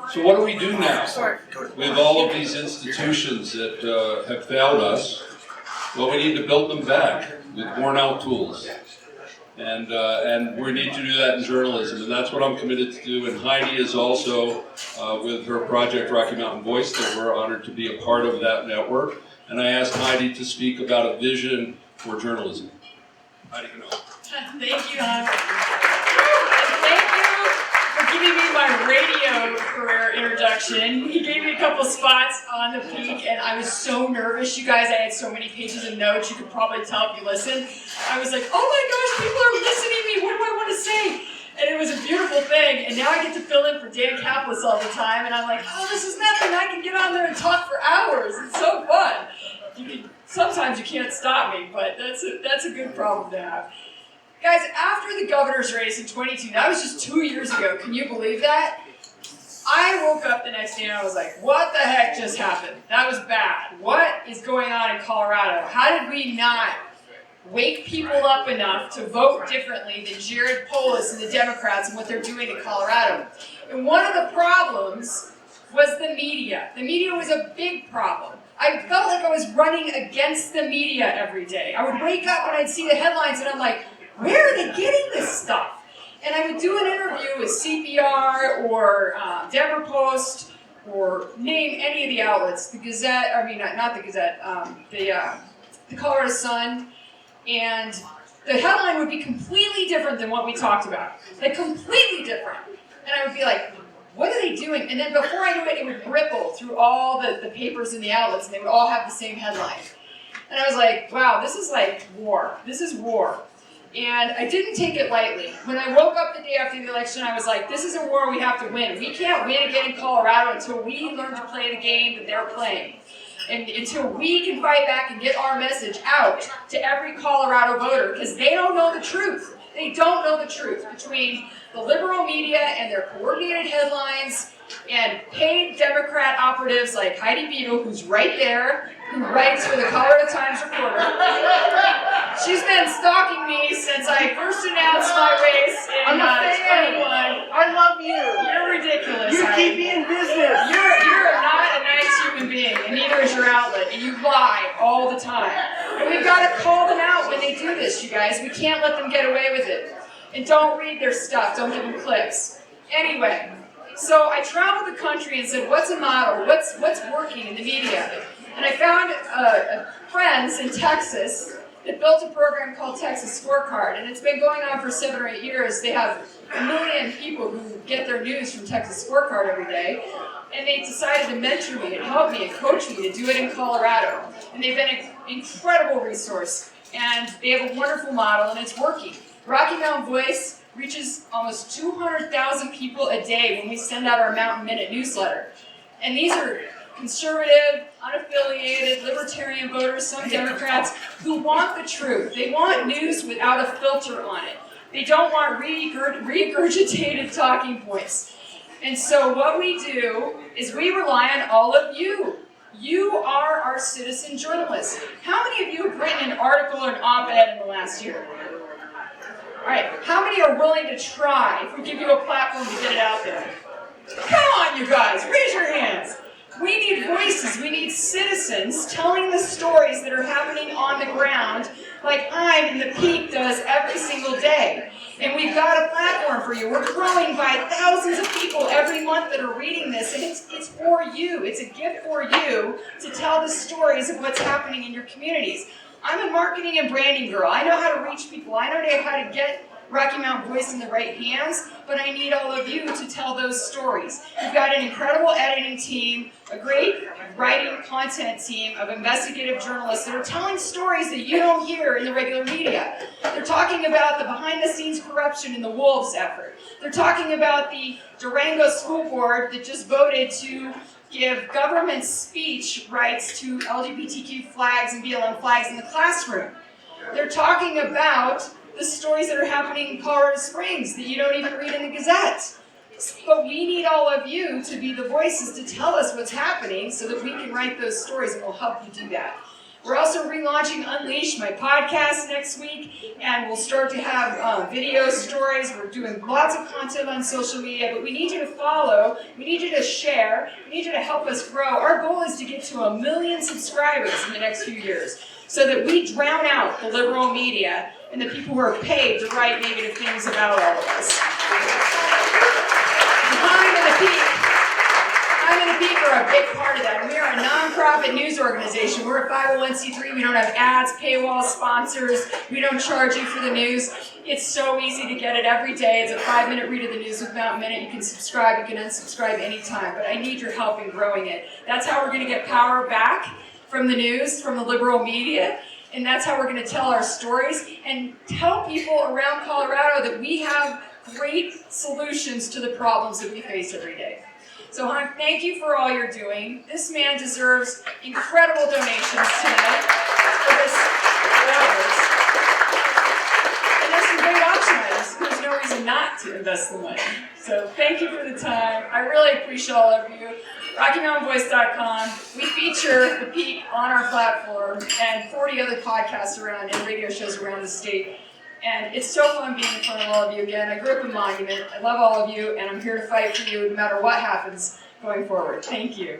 So what do we do now with all of these institutions that have failed us? Well, we need to build them back with worn-out tools. And we need to do that in journalism, and that's what I'm committed to do. And Heidi is also, with her project Rocky Mountain Voice, that we're honored to be a part of that network. And I asked Heidi to speak about a vision for journalism. Heidi Ganahl. Thank you, Hon. Thank you for giving me my radio career introduction. He gave me a couple spots on the peak, and I was so nervous, you guys. I had so many pages of notes. You could probably tell if you listened. I was like, oh my gosh, people are listening to me. What do I want to say? And it was a beautiful thing. And now I get to fill in for Dan Kaplis all the time, and I'm like, oh, this is nothing. I can get on there and talk for hours. It's so fun. Sometimes you can't stop me, but that's a good problem to have. Guys, after the governor's race in 22, that was just 2 years ago, can you believe that? I woke up the next day and I was like, what the heck just happened? That was bad. What is going on in Colorado? How did we not wake people up enough to vote differently than Jared Polis and the Democrats and what they're doing in Colorado? And one of the problems was the media. The media was a big problem. I felt like I was running against the media every day. I would wake up and I'd see the headlines and I'm like, where are they getting this stuff? And I would do an interview with CPR or Denver Post or name any of the outlets, the Gazette, I mean, not the Gazette, the Colorado Sun, and the headline would be completely different than what we talked about. Like, completely different. And I would be like, what are they doing? And then before I knew it, it would ripple through all the papers and the outlets, and they would all have the same headline. And I was like, wow, this is like war. This is war. And I didn't take it lightly. When I woke up the day after the election, I was like, this is a war we have to win. We can't win again in Colorado until we learn to play the game that they're playing. And until we can fight back and get our message out to every Colorado voter, because they don't know the truth. They don't know the truth between the liberal media and their coordinated headlines and paid Democrat operatives like Heidi Beadle, who's right there, who writes for the Colorado Times Reporter. She's been stalking me since I first announced my race in 21. I love you. You're ridiculous. You Heidi. keep me in business. You're not a nice human being, and neither is your outlet, and you lie all the time. And we've got to call them out when they do this, you guys. We can't let them get away with it. And don't read their stuff. Don't give them clicks. Anyway, so I traveled the country and said, what's a model? What's working in the media? And I found friends in Texas that built a program called Texas Scorecard, and it's been going on for 7 or 8 years. They have 1 million people who get their news from Texas Scorecard every day, and they decided to mentor me and help me and coach me to do it in Colorado. And they've been an incredible resource, and they have a wonderful model, and it's working. Rocky Mountain Voice reaches almost 200,000 people a day when we send out our Mountain Minute newsletter. And these are conservative, unaffiliated, libertarian voters, some Democrats, who want the truth. They want news without a filter on it. They don't want regurgitated talking points. And so what we do is we rely on all of you. You are our citizen journalists. How many of you have written an article or an op-ed in the last year? All right, how many are willing to try if we give you a platform to get it out there? Come on, you guys, raise your hands. We need voices, we need citizens telling the stories that are happening on the ground like I'm in the Peak does every single day. And we've got a platform for you. We're growing by thousands of people every month that are reading this, and it's for you. It's a gift for you to tell the stories of what's happening in your communities. I'm a marketing and branding girl. I know how to reach people. I know how to get Rocky Mountain Voice in the right hands, but I need all of you to tell those stories. We've got an incredible editing team, a great writing content team of investigative journalists that are telling stories that you don't hear in the regular media. They're talking about the behind-the-scenes corruption in the Wolves effort. They're talking about the Durango School Board that just voted to give government speech rights to LGBTQ flags and BLM flags in the classroom. They're talking about the stories that are happening in Colorado Springs that you don't even read in the Gazette. But we need all of you to be the voices to tell us what's happening so that we can write those stories, and we'll help you do that. We're also relaunching Unleash, my podcast, next week, and we'll start to have video stories. We're doing lots of content on social media, but we need you to follow, we need you to share, we need you to help us grow. Our goal is to get to 1 million subscribers in the next few years, so that we drown out the liberal media and the people who are paid to write negative things about all of us. I'm and the Peak are a big part of that. We are a nonprofit news organization. We're a 501c3. We don't have ads, paywalls, sponsors. We don't charge you for the news. It's so easy to get it every day. It's a 5-minute read of the news with Mount Minute. You can subscribe, you can unsubscribe anytime, but I need your help in growing it. That's how we're going to get power back from the news, from the liberal media, and that's how we're going to tell our stories and tell people around Colorado that we have great solutions to the problems that we face every day. So, Hank, thank you for all you're doing. This man deserves incredible donations tonight for this awards. And there's some great option items. There's no reason not to invest the money. So thank you for the time. I really appreciate all of you. RockyMountainVoice.com. We feature the Peak on our platform and 40 other podcasts around and radio shows around the state. And it's so fun being in front of all of you again. I grew up in Monument. I love all of you, and I'm here to fight for you no matter what happens going forward. Thank you.